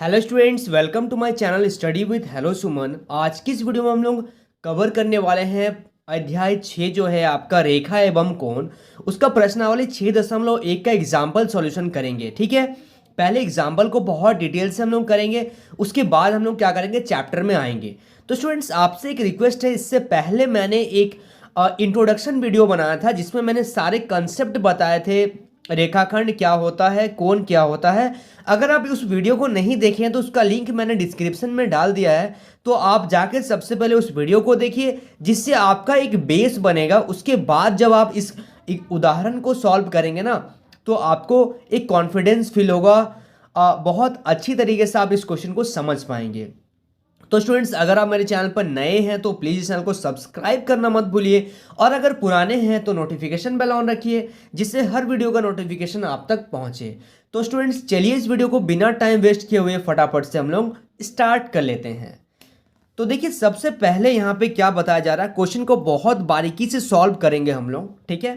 Hello students, welcome to my channel study with hello Suman. आज की इस वीडियो में हम लोग कवर करने वाले हैं अध्याय 6 जो है आपका रेखा एवं कोण। उसका प्रश्नावली 6.1 का एग्जाम्पल सॉल्यूशन करेंगे। ठीक है, पहले एग्जाम्पल को बहुत डिटेल से हम लोग करेंगे, उसके बाद हम लोग क्या करेंगे, चैप्टर में आएंगे। तो स्टूडेंट्स, आपसे एक रिक्वेस्ट है, इससे पहले मैंने एक इंट्रोडक्शन वीडियो बनाया था जिसमें मैंने सारे कंसेप्ट बताए थे। रेखाखंड क्या होता है, कोण क्या होता है। अगर आप उस वीडियो को नहीं देखे हैं तो उसका लिंक मैंने डिस्क्रिप्शन में डाल दिया है, तो आप जाकर सबसे पहले उस वीडियो को देखिए, जिससे आपका एक बेस बनेगा। उसके बाद जब आप इस एक उदाहरण को सॉल्व करेंगे ना, तो आपको एक कॉन्फिडेंस फील होगा। बहुत अच्छी तरीके से आप इस क्वेश्चन को समझ पाएंगे। तो स्टूडेंट्स, अगर आप मेरे चैनल पर नए हैं तो प्लीज़ इस चैनल को सब्सक्राइब करना मत भूलिए, और अगर पुराने हैं तो नोटिफिकेशन बेल ऑन रखिए, जिससे हर वीडियो का नोटिफिकेशन आप तक पहुंचे। तो स्टूडेंट्स, चलिए इस वीडियो को बिना टाइम वेस्ट किए हुए फटाफट से हम लोग स्टार्ट कर लेते हैं। तो देखिए, सबसे पहले यहाँ पे क्या बताया जा रहा है, क्वेश्चन को बहुत बारीकी से सॉल्व करेंगे हम लोग। ठीक है,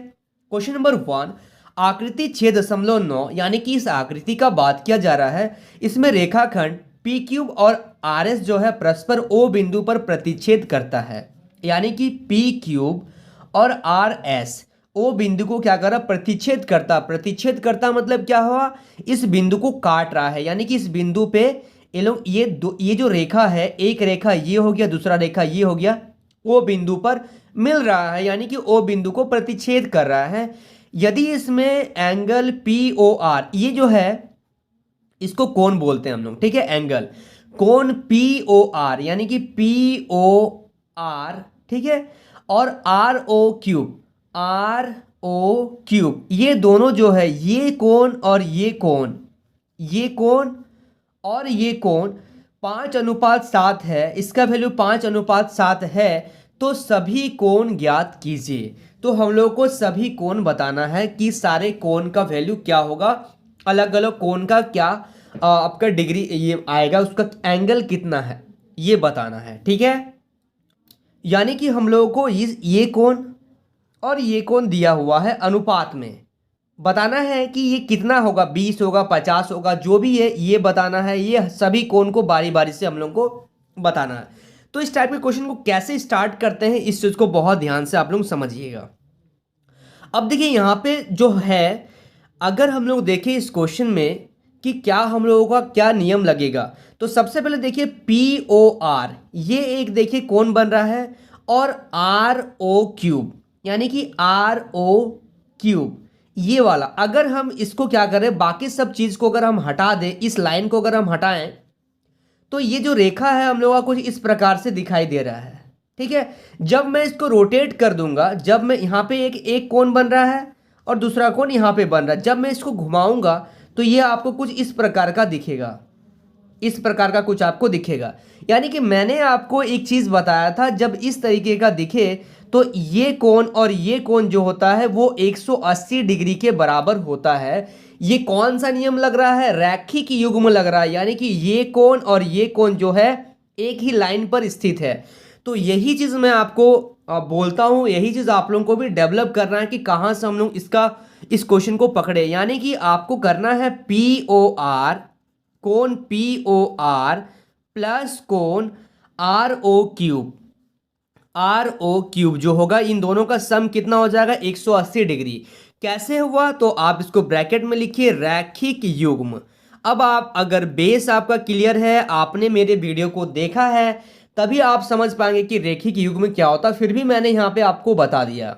क्वेश्चन नंबर 1, आकृति 6.9 यानी कि इस आकृति का बात किया जा रहा है। इसमें रेखाखंड पी क्यूब और आर एस जो है परस्पर ओ बिंदु पर प्रतिच्छेद करता है। यानी कि पी क्यूब और आर एस ओ बिंदु को क्या कर रहा, प्रतिच्छेद करता। प्रतिच्छेद करता मतलब क्या हुआ, इस बिंदु को काट रहा है। यानी कि इस बिंदु पे ये लोग ये जो रेखा है, एक रेखा ये हो गया, दूसरा रेखा ये हो गया, ओ बिंदु पर मिल रहा है। यानी कि ओ बिंदु को प्रतिच्छेद कर रहा है। यदि इसमें एंगल पी ओ आर, ये जो है इसको कोण बोलते हैं हम लोग। ठीक है, एंगल कोण पी ओ आर यानी कि पी ओ आर, ठीक है, और R O cube, R O cube, ये दोनों जो है, ये कोण और ये कोण, ये कोण और ये कोण 5:7 है। इसका वैल्यू 5:7 है। तो सभी कोण ज्ञात कीजिए। तो हम लोग को सभी कोण बताना है कि सारे कोण का वैल्यू क्या होगा, अलग अलग कोण का क्या आपका डिग्री ये आएगा, उसका एंगल कितना है, ये बताना है। ठीक है, यानी कि हम लोगों को ये कोण और ये कोण दिया हुआ है, अनुपात में बताना है कि ये कितना होगा, 20 होगा, 50 होगा, जो भी है ये बताना है। ये सभी कोण को बारी बारी से हम लोग को बताना है। तो इस टाइप के क्वेश्चन को कैसे स्टार्ट करते हैं, इस चीज़ को बहुत ध्यान से आप लोग समझिएगा। अब देखिए यहाँ पे जो है, अगर हम लोग देखें इस क्वेश्चन में कि क्या हम लोगों का क्या नियम लगेगा, तो सबसे पहले देखिए पी ओ आर, ये एक देखिए कोण बन रहा है, और आर ओ क्यूब यानी कि आर ओ क्यूब ये वाला, अगर हम इसको क्या करें, बाकी सब चीज़ को अगर हम हटा दें, इस लाइन को अगर हम हटाएं, तो ये जो रेखा है हम लोगों का कुछ इस प्रकार से दिखाई दे रहा है। ठीक है, जब मैं इसको रोटेट कर दूंगा, जब मैं यहाँ पे एक कोण बन रहा है और दूसरा कोण यहाँ पे बन रहा है, जब मैं इसको घुमाऊंगा तो ये आपको कुछ इस प्रकार का दिखेगा, इस प्रकार का कुछ आपको दिखेगा। यानी कि मैंने आपको एक चीज़ बताया था, जब इस तरीके का दिखे तो ये कोण और ये कोण जो होता है वो 180 डिग्री के बराबर होता है। ये कौन सा नियम लग रहा है, रैखिक युग्म लग रहा है। यानी कि ये कोण और ये कोण जो है एक ही लाइन पर स्थित है। तो यही चीज़ मैं आपको बोलता हूँ, यही चीज़ आप लोगों को भी डेवलप करना है कि कहाँ से हम लोग इस क्वेश्चन को पकड़े। यानी कि आपको करना है पी ओ आर, कोण पी ओ आर प्लस कोण R O cube, R O cube जो होगा, इन दोनों का सम कितना हो जाएगा, 180 डिग्री। कैसे हुआ, तो आप इसको ब्रैकेट में लिखिए, रैखिक युग्म। अब आप अगर बेस आपका क्लियर है, आपने मेरे वीडियो को देखा है, तभी आप समझ पाएंगे कि रैखिक युग्म क्या होता है। फिर भी मैंने यहाँ पे आपको बता दिया।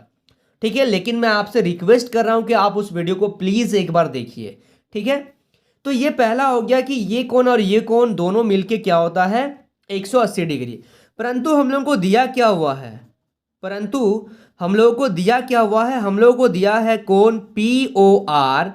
ठीक है, लेकिन मैं आपसे रिक्वेस्ट कर रहा हूँ कि आप उस वीडियो को प्लीज़ एक बार देखिए। ठीक है, तो ये पहला हो गया कि ये कोण और ये कोण दोनों मिलके क्या होता है, 180 डिग्री। परंतु हम लोगों को दिया क्या हुआ है, परंतु हम लोगों को दिया क्या हुआ है, हम लोगों को दिया है कोण पी ओ आर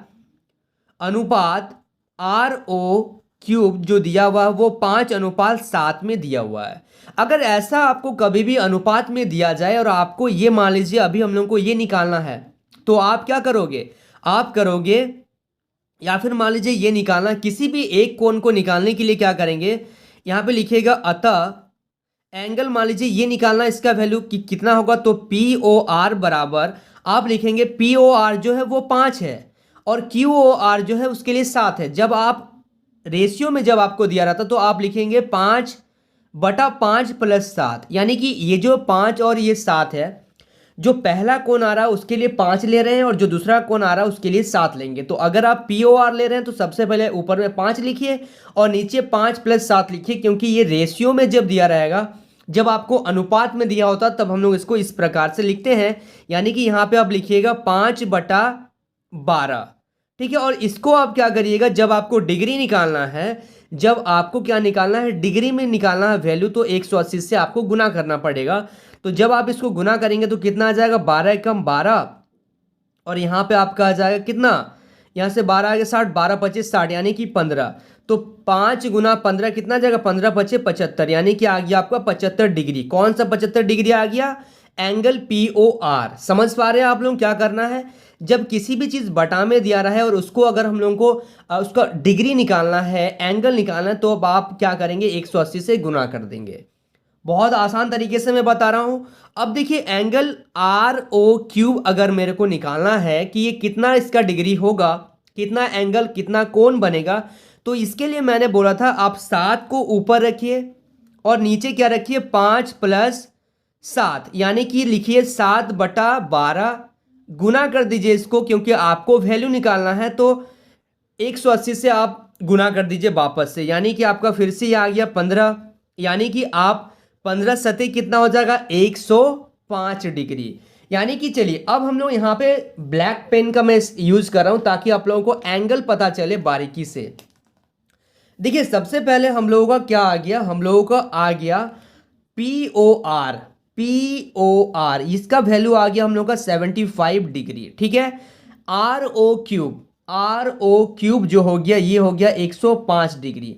अनुपात आर ओ क्यूब, जो दिया हुआ है वो 5:7 में दिया हुआ है। अगर ऐसा आपको कभी भी अनुपात में दिया जाए और आपको ये मान लीजिए अभी हम लोगों को ये निकालना है, तो आप क्या करोगे, आप करोगे, या फिर मान लीजिए ये निकालना, किसी भी एक कोण को निकालने के लिए क्या करेंगे, यहाँ पे लिखिएगा अतः एंगल, मान लीजिए ये निकालना, इसका वैल्यू कितना होगा, तो पी ओ आर बराबर आप लिखेंगे, पी ओ आर जो है वो 5 है और क्यू ओ आर जो है उसके लिए 7 है। जब आप रेशियो में जब आपको दिया रहता तो आप लिखेंगे 5/5 + 7, यानी कि ये जो 5 और ये 7 है, जो पहला कोण आ रहा है उसके लिए 5 ले रहे हैं और जो दूसरा कोण आ रहा है उसके लिए 7 लेंगे। तो अगर आप POR ले रहे हैं तो सबसे पहले ऊपर में 5 लिखिए और नीचे 5 + 7 लिखिए, क्योंकि ये रेशियो में जब दिया रहेगा, जब आपको अनुपात में दिया होता तब हम लोग इसको इस प्रकार से लिखते हैं, यानी कि यहाँ पे आप लिखिएगा 5/12। ठीक है, और इसको आप क्या करिएगा, जब आपको डिग्री निकालना है, जब आपको क्या निकालना है, डिग्री में निकालना है वैल्यू, तो 180 से आपको गुना करना पड़ेगा। तो जब आप इसको गुना करेंगे तो कितना आ जाएगा, 12 एकम 12, और यहाँ पे आपका आ जाएगा कितना, यहाँ से 12 आगे 60, 12 25 60, यानी कि 15। तो 5 × 15 कितना आ जाएगा, 15 25 75, यानी कि आ गया आपका 75 डिग्री। कौन सा 75 डिग्री आ गया, एंगल POR। समझ पा रहे हैं आप लोग क्या करना है, जब किसी भी चीज़ बटा में दिया रहा है और उसको अगर हम लोगों को उसका डिग्री निकालना है, एंगल निकालना है, तो अब आप क्या करेंगे, 180 से गुना कर देंगे। बहुत आसान तरीके से मैं बता रहा हूं। अब देखिए एंगल ROQ अगर मेरे को निकालना है कि ये कितना इसका डिग्री होगा, कितना एंगल, कितना कोण बनेगा, तो इसके लिए मैंने बोला था आप 7 को ऊपर रखिए और नीचे क्या रखिए, 5 + 7, यानी कि लिखिए 7/12, गुना कर दीजिए इसको, क्योंकि आपको वैल्यू निकालना है। तो 180 से आप गुना कर दीजिए वापस से, यानी कि आपका फिर से आ गया 15, यानी कि आप 15 सतह कितना हो जाएगा, 105 डिग्री। यानी कि चलिए अब हम लोग यहाँ पे ब्लैक पेन का मैं यूज कर रहा हूँ ताकि आप लोगों को एंगल पता चले बारीकी से। देखिए सबसे पहले हम लोगों का क्या आ गया, हम लोगों का आ गया POR। POR इसका वैल्यू आ गया हम लोग का 75 डिग्री। ठीक है, ROQ जो हो गया, ये हो गया 105 डिग्री।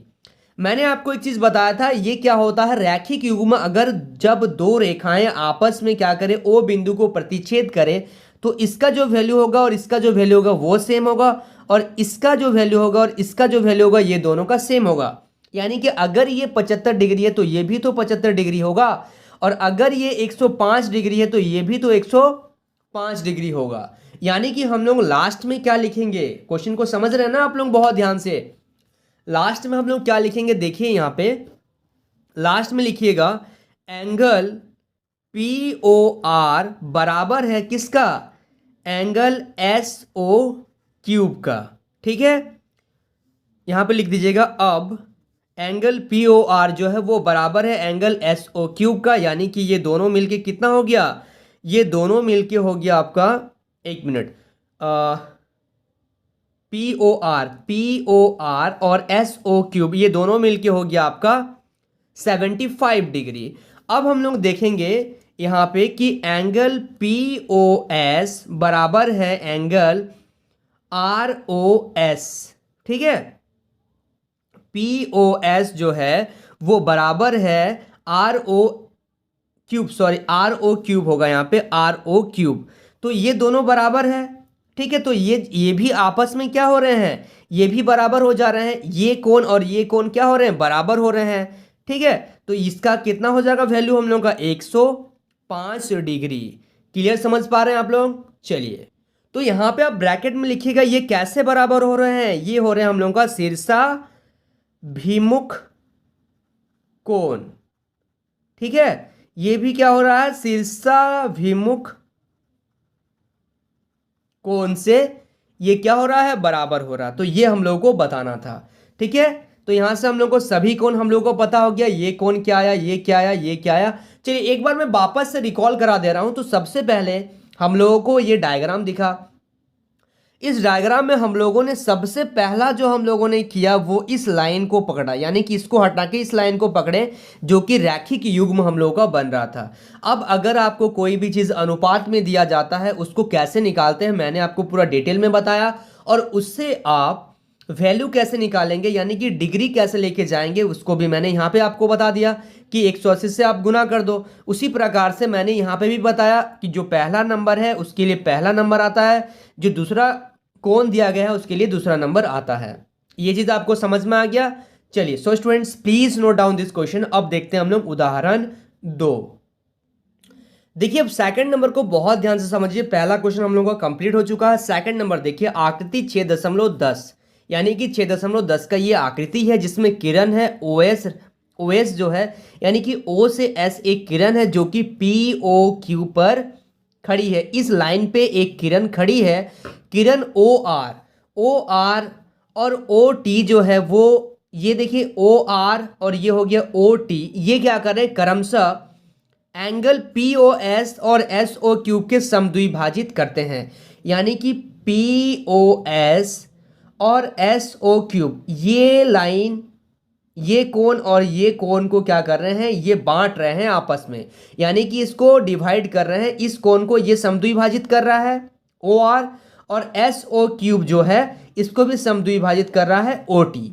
मैंने आपको एक चीज बताया था, ये क्या होता है, रैखिक युग्म अगर जब दो रेखाएं आपस में क्या करें, O बिंदु को प्रतिच्छेद करें, तो इसका जो वैल्यू होगा और इसका जो वैल्यू होगा वो सेम होगा, और इसका जो वैल्यू होगा और इसका जो वैल्यू होगा ये दोनों का सेम होगा। यानी कि अगर ये 75 डिग्री है तो ये भी तो 75 डिग्री होगा, और अगर ये 105 डिग्री है तो ये भी तो 105 डिग्री होगा। यानी कि हम लोग लास्ट में क्या लिखेंगे, क्वेश्चन को समझ रहे हैं ना आप लोग बहुत ध्यान से। लास्ट में हम लोग क्या लिखेंगे, देखिए यहां पे लास्ट में लिखिएगा एंगल POR बराबर है किसका, एंगल SOQ का। ठीक है, यहां पे लिख दीजिएगा अब एंगल POR जो है वो बराबर है एंगल SOQ का, यानी कि ये दोनों मिलके कितना हो गया, ये दोनों मिलके हो गया आपका, एक मिनट, POR और SOQ ये दोनों मिलके हो गया आपका 75 डिग्री। अब हम लोग देखेंगे यहां पे कि एंगल POS बराबर है एंगल ROS। ठीक है, POS जो है वो बराबर है RO³ होगा यहाँ पे RO³। तो ये दोनों बराबर है। ठीक है, तो ये भी आपस में क्या हो रहे हैं, ये भी बराबर हो जा रहे हैं, ये कोण और ये कोण क्या हो रहे हैं, बराबर हो रहे हैं। ठीक है, तो इसका कितना हो जाएगा वैल्यू हम लोग का, 105 डिग्री। क्लियर, समझ पा रहे हैं आप लोग। चलिए तो यहां पे आप ब्रैकेट में लिखिएगा ये कैसे बराबर हो रहे हैं, ये हो रहे हैं हम लोगों का शीर्षाभिमुख कोण। ठीक है, ये भी क्या हो रहा है, शीर्षाभिमुख कोण से ये क्या हो रहा है, बराबर हो रहा है। तो ये हम लोगों को बताना था। ठीक है, तो यहां से हम लोग को सभी कोण हम लोग को पता हो गया, ये कोण क्या आया, ये क्या आया, ये क्या आया। चलिए एक बार मैं वापस से रिकॉल करा दे रहा हूं। तो सबसे पहले हम लोगों को ये डायग्राम दिखा, इस डायग्राम में हम लोगों ने सबसे पहला जो हम लोगों ने किया वो इस लाइन को पकड़ा, यानी कि इसको हटा के इस लाइन को पकड़े जो कि रैखिक युग्म हम लोगों का बन रहा था। अब अगर आपको कोई भी चीज़ अनुपात में दिया जाता है उसको कैसे निकालते हैं मैंने आपको पूरा डिटेल में बताया, और उससे आप वैल्यू कैसे निकालेंगे यानी कि डिग्री कैसे लेके जाएंगे उसको भी मैंने यहाँ पे आपको बता दिया कि 180 से आप गुना कर दो। उसी प्रकार से मैंने यहाँ पे भी बताया कि जो पहला नंबर है उसके लिए पहला नंबर आता है, जो दूसरा कोण दिया गया है उसके लिए दूसरा नंबर आता है। ये चीज़ आपको समझ में आ गया। चलिए so students please note down this question. अब देखते हैं हम लोग उदाहरण 2। देखिए अब सेकंड नंबर को बहुत ध्यान से समझिए। पहला क्वेश्चन हम लोगों का कंप्लीट हो चुका है। सेकंड नंबर देखिए आकृति 6.10 यानी कि 6.10 का ये आकृति है जिसमें किरण है OS जो है यानी कि O से S एक किरण है जो कि POQ पर खड़ी है। इस लाइन पे एक किरण खड़ी है, किरण OR और OT जो है वो ये देखिए OR और ये हो गया OT, ये क्या कर रहे हैं क्रमशः एंगल POS और SOQ के समद्विभाजित करते हैं। यानी कि POS और SOQ ये लाइन ये कोण और ये कोण को क्या कर रहे हैं, ये बांट रहे हैं आपस में, यानी कि इसको डिवाइड कर रहे हैं। इस कोण को ये समद्विभाजित कर रहा है OR और SOQ जो है इसको भी समद्विभाजित कर रहा है OT।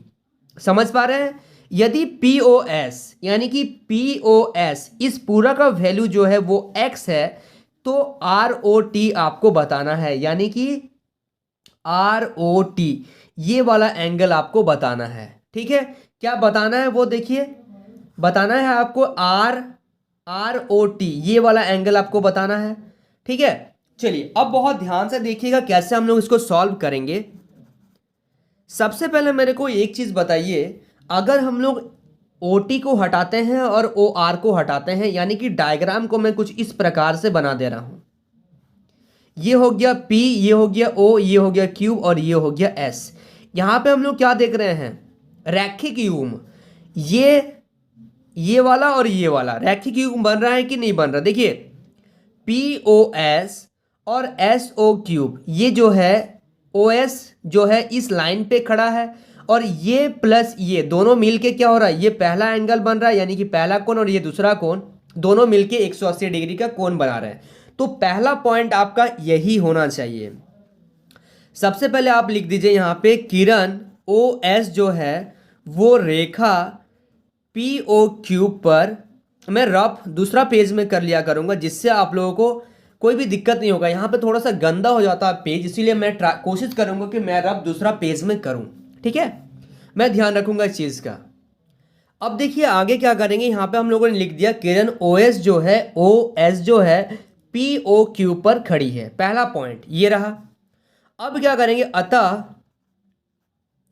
समझ पा रहे हैं? यदि POS यानी कि POS इस पूरा का वैल्यू जो है वो x है तो ROT आपको बताना है, यानी कि ROT ये वाला एंगल आपको बताना है। ठीक है, क्या बताना है वो देखिए, बताना है आपको ROT ये वाला एंगल आपको बताना है। ठीक है, चलिए अब बहुत ध्यान से देखिएगा कैसे हम लोग इसको सॉल्व करेंगे। सबसे पहले मेरे को एक चीज बताइए, अगर हम लोग OT को हटाते हैं और OR को हटाते हैं, यानी कि डायग्राम को मैं कुछ इस प्रकार से बना दे रहा हूं, ये हो गया P, ये हो गया O, ये हो गया Q और ये हो गया S। यहां पे हम लोग क्या देख रहे हैं, रैखिक युग्म, ये वाला और ये वाला रैखिक युग्म बन रहा है कि नहीं बन रहा। देखिए POS और SOQ ये जो है OS जो है इस लाइन पे खड़ा है और ये प्लस ये दोनों मिलके क्या हो रहा है, ये पहला एंगल बन रहा है, यानी कि पहला कोण और ये दूसरा कोण दोनों मिलके 180 डिग्री का कोण बना रहे हैं। तो पहला पॉइंट आपका यही होना चाहिए। सबसे पहले आप लिख दीजिए यहाँ पे किरण OS जो है वो रेखा POQ पर, मैं रफ दूसरा पेज में कर लिया करूँगा जिससे आप लोगों को कोई भी दिक्कत नहीं होगा। यहाँ पे थोड़ा सा गंदा हो जाता है पेज, इसीलिए मैं कोशिश करूँगा कि मैं रफ दूसरा पेज में करूँ। ठीक है, मैं ध्यान रखूँगा इस चीज़ का। अब देखिए आगे क्या करेंगे, यहाँ पे हम लोगों ने लिख दिया किरण OS जो है POQ पर खड़ी है, पहला पॉइंट ये रहा। अब क्या करेंगे, अतः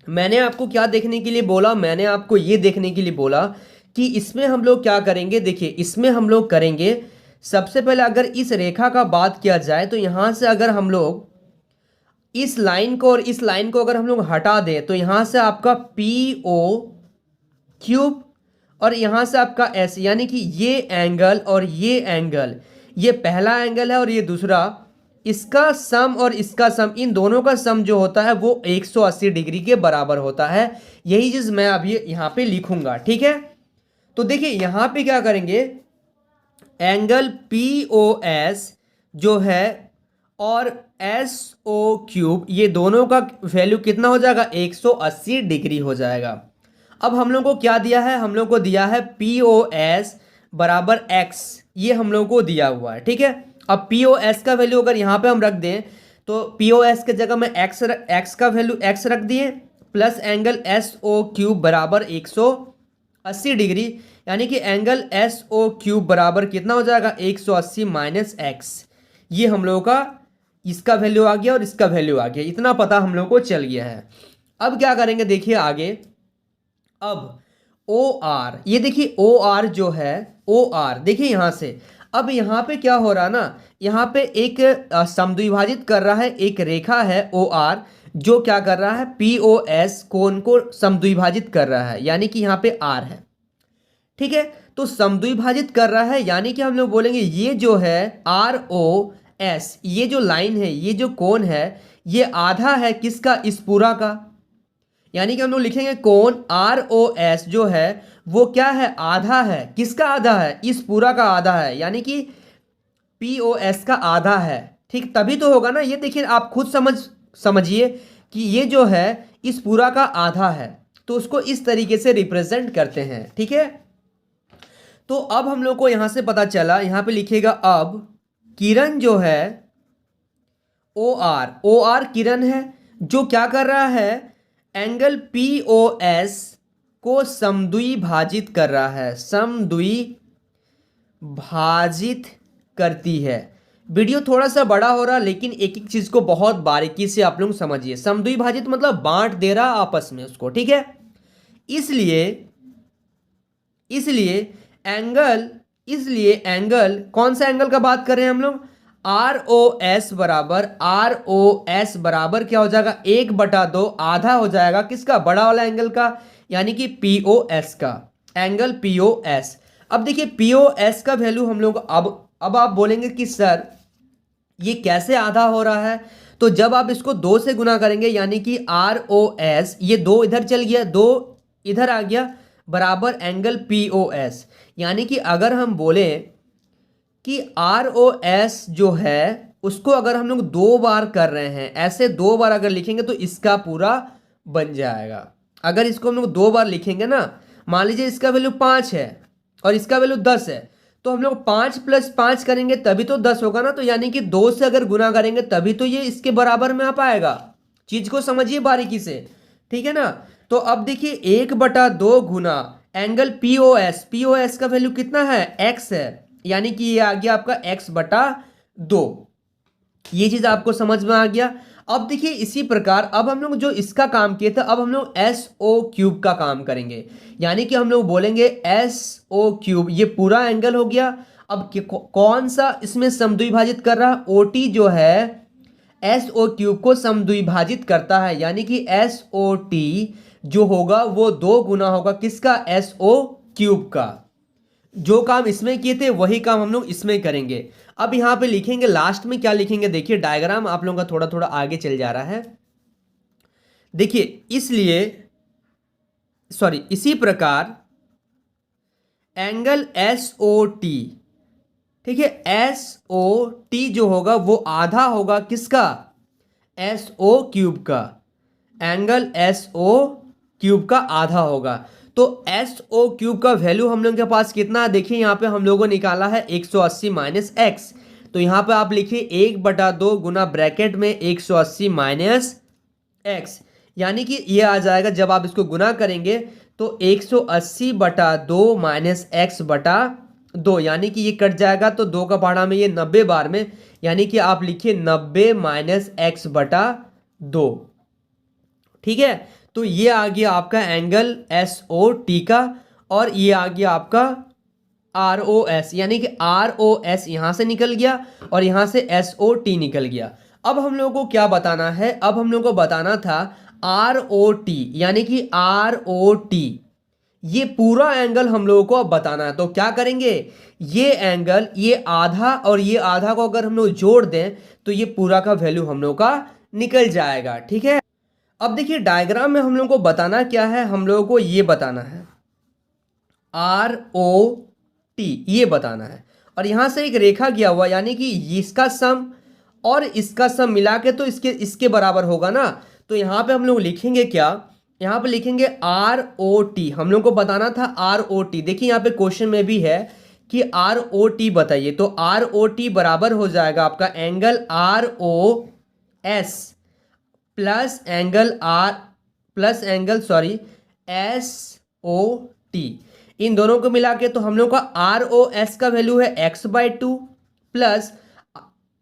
मैंने आपको क्या देखने के लिए बोला, मैंने आपको ये देखने के लिए बोला कि इसमें हम लोग क्या करेंगे। देखिए इसमें हम लोग करेंगे, सबसे पहले अगर इस रेखा का बात किया जाए तो यहां से अगर हम लोग इस लाइन को और इस लाइन को अगर हम लोग हटा दें तो यहां से आपका POQ और यहां से आपका S, यानी कि ये एंगल और ये एंगल, ये पहला एंगल है और ये दूसरा, इसका सम और इसका सम, इन दोनों का सम जो होता है वो 180 डिग्री के बराबर होता है। यही चीज मैं अभी यहाँ पे लिखूंगा। ठीक है, तो देखिए यहाँ पे क्या करेंगे, एंगल POS जो है और SOQ ये दोनों का वैल्यू कितना हो जाएगा, 180 डिग्री हो जाएगा। अब हम लोग को क्या दिया है, हम लोग को दिया है POS बराबर x, ये हम लोग को दिया हुआ है। ठीक है, अब POS का वैल्यू अगर यहाँ पे हम रख दें तो POS के जगह में x का वैल्यू x रख दिए प्लस एंगल SOQ बराबर 180 डिग्री, यानी कि एंगल SOQ बराबर कितना हो जाएगा, 180 माइनस x। ये हम लोगों का इसका वैल्यू आ गया और इसका वैल्यू आ गया, इतना पता हम लोग को चल गया है। अब क्या करेंगे देखिए आगे, अब OR, ये देखिए OR जो है OR, देखिए यहाँ से अब यहाँ पे क्या हो रहा है ना, यहाँ पे एक समद्विभाजित कर रहा है, एक रेखा है OR जो क्या कर रहा है, POS कोण को समद्विभाजित कर रहा है, यानी कि यहाँ पे R है। ठीक है, तो समद्विभाजित कर रहा है यानी कि हम लोग बोलेंगे ये जो है ROS, ये जो लाइन है, ये जो कोण है, ये आधा है किसका, इस पूरा का, यानी कि हम लोग लिखेंगे कोण ROS जो है वो क्या है, आधा है, किसका आधा है, इस पूरा का आधा है, यानी कि POS का आधा है। ठीक, तभी तो होगा ना, ये देखिए आप खुद समझिए कि ये जो है इस पूरा का आधा है, तो उसको इस तरीके से रिप्रेजेंट करते हैं। ठीक है, तो अब हम लोग को यहां से पता चला, यहां पे लिखिएगा अब किरण जो है OR किरण है जो क्या कर रहा है, एंगल POS को समद्विभाजित कर रहा है, समद्विभाजित करती है, वीडियो थोड़ा सा बड़ा हो रहा, लेकिन एक एक चीज को बहुत बारीकी से आप लोग समझिए। समद्विभाजित मतलब बांट दे रहा आपस में उसको, ठीक है। इसलिए इसलिए एंगल कौन सा एंगल का बात कर रहे हैं हम लोग? आर ओ एस बराबर क्या हो जाएगा? 1/2 आधा हो जाएगा किसका? बड़ा वाला एंगल का, यानी कि पी ओ एस का, एंगल पी ओ एस। अब देखिए पी ओ एस का वैल्यू हम लोग अब आप बोलेंगे कि सर ये कैसे आधा हो रहा है? तो जब आप इसको 2 से गुना करेंगे, यानी कि आर ओ एस, ये 2 इधर चल गया, 2 इधर आ गया, बराबर एंगल पी ओ एस। यानी कि अगर हम बोले कि आर ओ एस जो है उसको अगर हम लोग 2 बार कर रहे हैं, ऐसे 2 बार अगर लिखेंगे तो इसका पूरा बन जाएगा। अगर इसको हम लोग 2 बार लिखेंगे ना, मान लीजिए इसका वैल्यू 5 है और इसका वैल्यू 10 है, तो हम लोग 5 + 5 करेंगे तभी तो 10 होगा ना। तो यानी कि 2 से अगर गुना करेंगे तभी तो ये इसके बराबर में आ पाएगा। चीज को समझिए बारीकी से, ठीक है ना। तो अब देखिए 1/2 गुना एंगल पी ओ एस का वैल्यू कितना है? x है, यानी कि ये आ गया आपका x/2। ये चीज आपको समझ में आ गया। अब देखिए इसी प्रकार अब हम लोग जो इसका काम किए थे, अब हम लोग एस ओ क्यूब का काम करेंगे। यानी कि हम लोग बोलेंगे एस ओ क्यूब, ये पूरा एंगल हो गया। अब कौन सा इसमें समद्विभाजित कर रहा है? ओ टी जो है एस ओ क्यूब को समद्विभाजित करता है, यानी कि एस ओ टी जो होगा वो 2 गुना होगा किसका? एस ओ क्यूब का। जो काम इसमें किए थे वही काम हम लोग इसमें करेंगे। अब यहां पे लिखेंगे, लास्ट में क्या लिखेंगे देखिए, डायग्राम आप लोगों का थोड़ा थोड़ा आगे चल जा रहा है। देखिए इसी प्रकार एंगल एस ओ टी, ठीक है, एस ओ टी जो होगा वो आधा होगा किसका? एस ओ क्यूब का। एंगल एस ओ क्यूब का आधा होगा। तो एस ओ क्यूब का वैल्यू हम लोगों के पास कितना है? देखिए यहाँ पे हम लोगों ने निकाला है 180 - x। तो यहाँ पे आप लिखिए 1/2 गुना ब्रैकेट में 180 - x, यानी कि ये आ जाएगा, जब आप इसको गुना करेंगे तो 180/2 - x/2, यानी कि ये कट जाएगा तो 2 का पहाड़ा में ये 90 बार में, यानी कि आप लिखिए 90 - x/2, ठीक है। तो ये आ गया आपका एंगल एस ओ टी का, और ये आ गया आपका आर ओ एस, यानी कि आर ओ एस यहां से निकल गया और यहां से एस ओ टी निकल गया। अब हम लोगों को क्या बताना है? अब हम लोगों को बताना था आर ओ टी, यानी कि आर ओ टी ये पूरा एंगल हम लोगों को अब बताना है। तो क्या करेंगे? ये एंगल, ये आधा और ये आधा को अगर हम लोग जोड़ दें तो ये पूरा का वैल्यू हम लोग का निकल जाएगा, ठीक है। अब देखिए डायग्राम में हम लोगों को बताना क्या है? हम लोगों को ये बताना है आर ओ टी, ये बताना है, और यहां से एक रेखा गया हुआ, यानी कि इसका सम और इसका सम मिला के तो इसके बराबर होगा ना। तो यहां पे हम लोग लिखेंगे क्या? यहां पे लिखेंगे आर ओ टी। हम लोग को बताना था आर ओ टी। देखिए यहां पे क्वेश्चन में भी है कि आर ओ टी बताइए, तो आर ओ टी बराबर हो जाएगा आपका angle R O S plus angle S O T. इन दोनों को मिला के तो हम लोग का आर ओ एस का वैल्यू है x/2 plus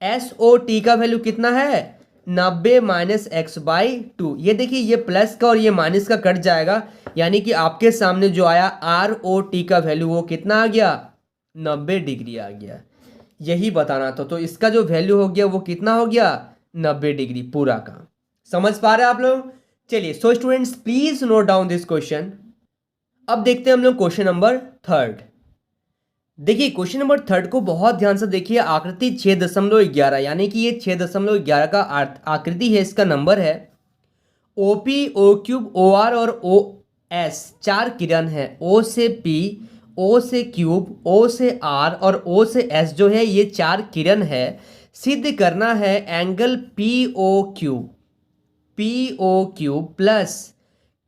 S O T का वैल्यू कितना है? 90 - x/2। ये देखिए ये प्लस का और ये माइनस का कट जाएगा, यानी कि आपके सामने जो आया आर ओ टी का वैल्यू वो कितना आ गया? 90 डिग्री आ गया। यही बताना था। तो इसका जो वैल्यू हो गया वो कितना हो गया? 90 डिग्री पूरा का। समझ पा रहे हैं आप लोग? चलिए, so students please note down this question. अब देखते हैं हम लोग क्वेश्चन नंबर 3। देखिए क्वेश्चन नंबर 3 को बहुत ध्यान से देखिए। आकृति 6.11, यानी कि ये 6.11 का आकृति है, इसका नंबर है। OP, O cube, O are और ओ एस 4 किरण है। ओ से पी, ओ से क्यूब, ओ से आर और ओ से एस जो है ये 4 किरण है। सिद्ध करना है angle P O cube plus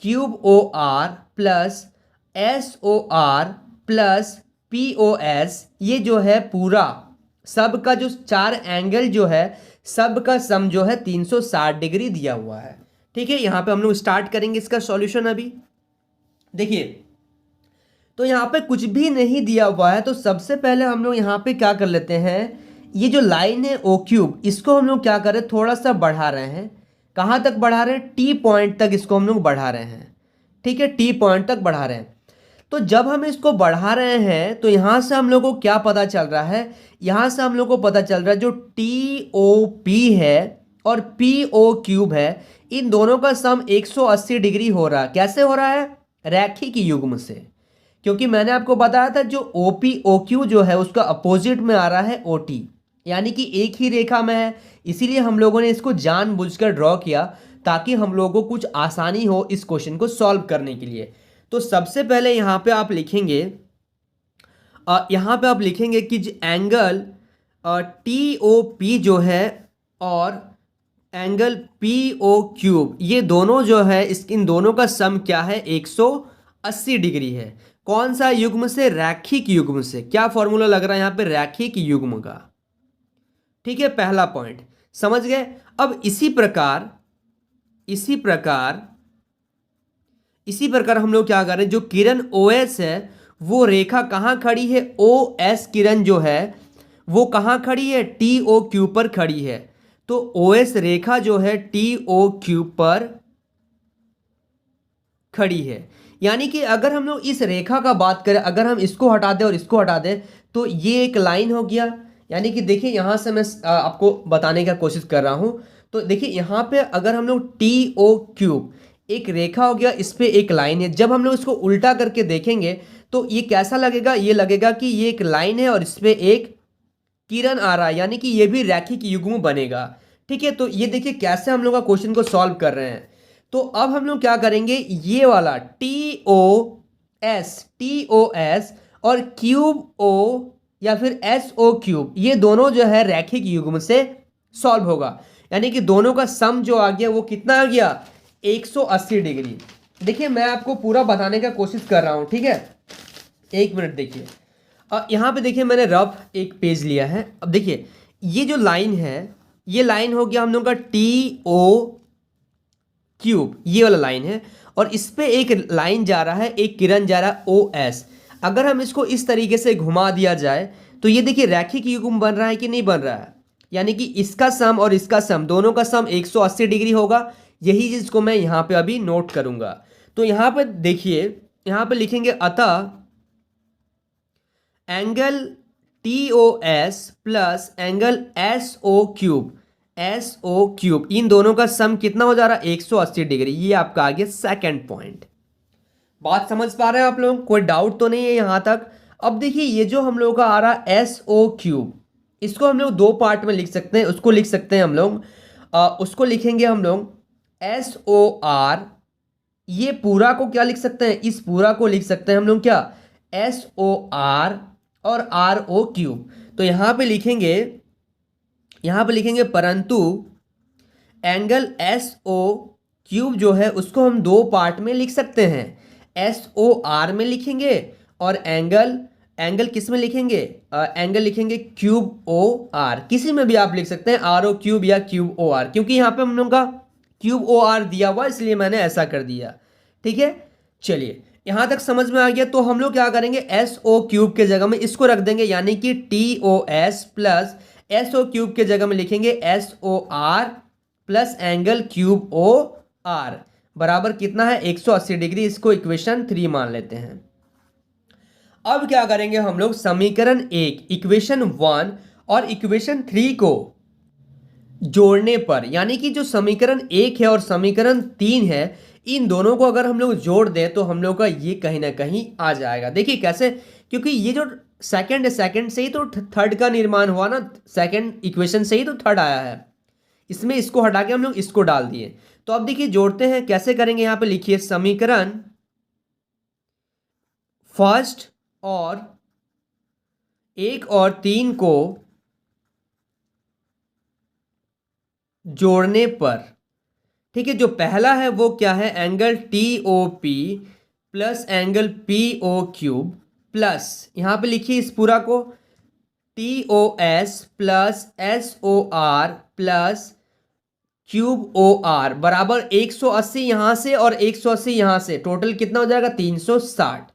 cube O R plus S O R plus P O S, ये जो है पूरा सब का जो 4 एंगल जो है सब का सम जो है 360 डिग्री दिया हुआ है, ठीक है। यहां पे हम लोग स्टार्ट करेंगे इसका सॉल्यूशन। अभी देखिए तो यहां पे कुछ भी नहीं दिया हुआ है, तो सबसे पहले हम लोग यहां पे क्या कर लेते हैं, ये जो लाइन है ओ क्यूब, इसको हम लोग क्या कर रहे हैं, थोड़ा सा बढ़ा रहे हैं। कहाँ तक बढ़ा रहे हैं, टी पॉइंट तक इसको हम लोग बढ़ा रहे हैं। ठीक है, टी पॉइंट तक बढ़ा रहे हैं। तो जब हम इसको बढ़ा रहे हैं तो यहाँ से हम लोग को क्या पता चल रहा है, यहाँ से हम लोग को पता चल रहा है जो टी ओ पी है और पी ओ क्यूब है, इन दोनों का सम 180 डिग्री हो रहा है। कैसे हो रहा है, रैखिक युग्म से। क्योंकि मैंने आपको बताया था जो ओ पी ओ क्यू जो है उसका अपोजिट में आ रहा है ओ टी, यानी कि एक ही रेखा में है। इसीलिए हम लोगों ने इसको जानबूझकर ड्रॉ किया ताकि हम लोगों को कुछ आसानी हो इस क्वेश्चन को सॉल्व करने के लिए। तो सबसे पहले यहाँ पे आप लिखेंगे कि एंगल टी ओ पी जो है और एंगल पी ओ क्यूब, ये दोनों जो है इन दोनों का सम क्या है, 180 डिग्री है। कौन सा युग्म से, रैखिक युग्म से। क्या फॉर्मूला लग रहा है यहाँ पे, रैखिक युग्म का। ठीक है, पहला पॉइंट समझ गए। अब इसी प्रकार हम लोग क्या कर रहे हैं, जो किरण OS है वो रेखा कहाँ खड़ी है, OS किरण जो है वो कहाँ खड़ी है, TOQ पर खड़ी है। तो OS रेखा जो है TOQ पर खड़ी है। यानी कि अगर हम लोग इस रेखा का बात करें, अगर हम इसको हटा दें और इसको हटा दें तो ये एक लाइन हो गया। यानी कि देखिए यहाँ से मैं आपको बताने का कोशिश कर रहा हूँ। तो देखिए यहाँ पे अगर हम लोग TOQ एक रेखा हो गया, इस पे एक लाइन है। जब हम लोग इसको उल्टा करके देखेंगे तो ये कैसा लगेगा, ये लगेगा कि ये एक लाइन है और इस पे एक किरण आ रहा है, यानी कि ये भी रैखिक युग्म बनेगा। ठीक है, तो ये देखिए कैसे हम लोग का क्वेश्चन को सॉल्व कर रहे हैं। तो अब हम लोग क्या करेंगे, ये वाला TOS और क्यूब O या फिर SO क्यूब, ये दोनों जो है रैखिक युग्म से सॉल्व होगा। यानी कि दोनों का सम जो आ गया वो कितना आ गया, 180 डिग्री। देखिए मैं आपको पूरा बताने का कोशिश कर रहा हूं, ठीक है, एक मिनट देखिए। यहाँ पे देखिए मैंने रफ एक पेज लिया है। अब देखिए ये जो लाइन है, ये लाइन हो गया हम लोग का TO क्यूब, ये वाला लाइन है और इस पे एक लाइन जा रहा है, एक किरण जा रहा है OS। अगर हम इसको इस तरीके से घुमा दिया जाए तो ये देखिए रैखिक युग्म बन रहा है कि नहीं बन रहा है। यानी कि इसका सम और इसका सम, दोनों का सम 180 डिग्री होगा। यही चीज को मैं यहाँ पे अभी नोट करूंगा। तो यहाँ पे देखिए, यहाँ पे लिखेंगे अतः angle TOS plus angle SO cube, इन दोनों का सम कितना हो जा रहा है, 180 डिग्री। ये आपका आ गया सेकेंड पॉइंट। बात समझ पा रहे हैं आप लोग, कोई डाउट तो नहीं है यहाँ तक। अब देखिए ये जो हम लोग का आ रहा है SO क्यूब, इसको हम लोग दो पार्ट में लिख सकते हैं। उसको लिख सकते हैं हम लोग, उसको लिखेंगे हम लोग SOR। ये पूरा को क्या लिख सकते हैं, इस पूरा को लिख सकते हैं हम लोग क्या, SOR और RO क्यूब। तो यहाँ पे लिखेंगे परंतु एंगल SO क्यूब जो है उसको हम दो पार्ट में लिख सकते हैं। SOR में लिखेंगे और एंगल किस में लिखेंगे, एंगल लिखेंगे क्यूब OR। किसी में भी आप लिख सकते हैं, RO क्यूब या क्यूब OR, क्योंकि यहाँ पे हम लोग का क्यूब OR दिया हुआ इसलिए मैंने ऐसा कर दिया। ठीक है, चलिए यहां तक समझ में आ गया। तो हम लोग क्या करेंगे, SO क्यूब के जगह में इसको रख देंगे, यानी कि TOS प्लस SO क्यूब के जगह में लिखेंगे SOR plus angle cube OR बराबर कितना है, 180 डिग्री। इसको इक्वेशन 3 मान लेते हैं। अब क्या करेंगे हम लोग, समीकरण 1, इक्वेशन 1 और इक्वेशन 3 को जोड़ने पर, यानी कि जो समीकरण 1 है और समीकरण 3 है, इन दोनों को अगर हम लोग जोड़ दें तो हम लोग का ये कहीं ना कहीं आ जाएगा। देखिए कैसे, क्योंकि ये जो सेकंड से ही तो थर्ड का निर्माण हुआ ना, सेकंड इक्वेशन से ही तो थर्ड आया है। इसमें इसको हटा के हम लोग इसको डाल दिए। तो अब देखिए जोड़ते हैं, कैसे करेंगे, यहाँ पे लिखिए समीकरण फर्स्ट और 1 और 3 को जोड़ने पर, ठीक है, जो पहला है वो क्या है, angle TOP plus angle PO cube plus यहां पे लिखिए इस पूरा को TOS plus SOR plus cube OR बराबर 180 यहां से और 180 यहां से, टोटल कितना हो जाएगा, 360।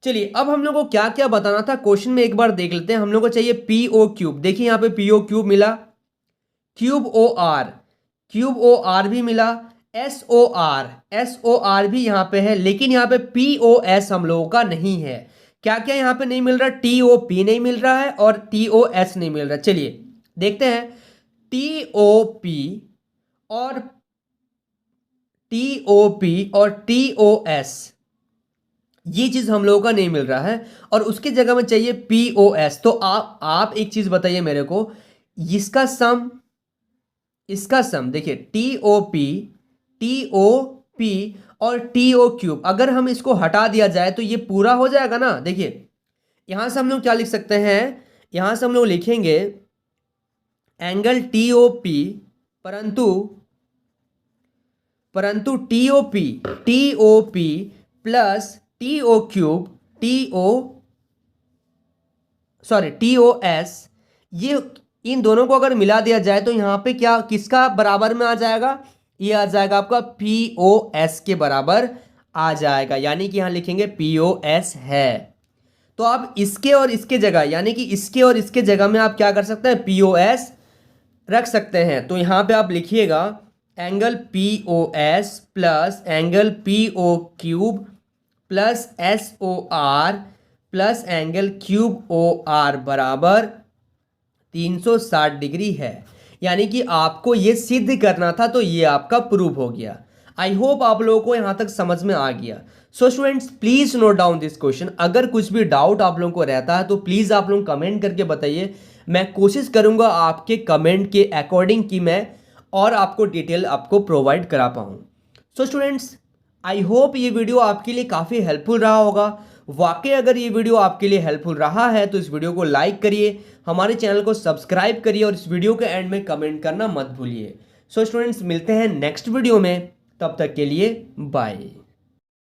चलिए अब हम लोग को क्या क्या बताना था क्वेश्चन में एक बार देख लेते हैं। हम लोग को चाहिए पी ओ क्यूब, देखिए यहाँ पे पी ओ क्यूब मिला, क्यूब ओ आर भी मिला, एस ओ आर भी यहाँ पे है, लेकिन यहाँ पे पी ओ एस हम लोगों का नहीं है। क्या क्या यहाँ पे नहीं मिल रहा, टी ओ पी नहीं मिल रहा है और टी ओ एस नहीं मिल रहा। चलिए देखते हैं, टी ओ पी और टी ओ एस ये चीज हम लोगों का नहीं मिल रहा है और उसके जगह में चाहिए पी ओ एस। तो आप एक चीज बताइए मेरे को, इसका सम देखिए टी ओ पी और टी ओ क्यूब, अगर हम इसको हटा दिया जाए तो ये पूरा हो जाएगा ना। देखिए यहां से हम लोग क्या लिख सकते हैं, यहां से हम लोग लिखेंगे एंगल टी ओ पी परंतु T O P plus T O cube T O S, ये इन दोनों को अगर मिला दिया जाए तो यहाँ पे क्या किसका बराबर में आ जाएगा, ये आ जाएगा आपका पी ओ एस के बराबर आ जाएगा, यानी कि यहाँ लिखेंगे पी ओ एस है। तो आप इसके और इसके जगह, यानी कि इसके और इसके जगह में आप क्या कर सकते हैं, पी ओ एस रख सकते हैं। तो यहाँ पे आप लिखिएगा angle P O S plus angle P O cube plus S O R plus angle cube O R बराबर 360 डिग्री है। यानी कि आपको ये सिद्ध करना था, तो ये आपका प्रूव हो गया। आई होप आप लोगों को यहाँ तक समझ में आ गया। So students please note down this question. अगर कुछ भी डाउट आप लोगों को रहता है तो प्लीज आप लोग कमेंट करके बताइए, मैं कोशिश करूंगा आपके कमेंट के अकॉर्डिंग कि मैं और आपको डिटेल आपको प्रोवाइड करा पाऊँ। सो स्टूडेंट्स आई होप ये वीडियो आपके लिए काफ़ी हेल्पफुल रहा होगा। वाकई अगर ये वीडियो आपके लिए हेल्पफुल रहा है तो इस वीडियो को लाइक करिए, हमारे चैनल को सब्सक्राइब करिए और इस वीडियो के एंड में कमेंट करना मत भूलिए। सो स्टूडेंट्स मिलते हैं नेक्स्ट वीडियो में, तब तक के लिए बाय।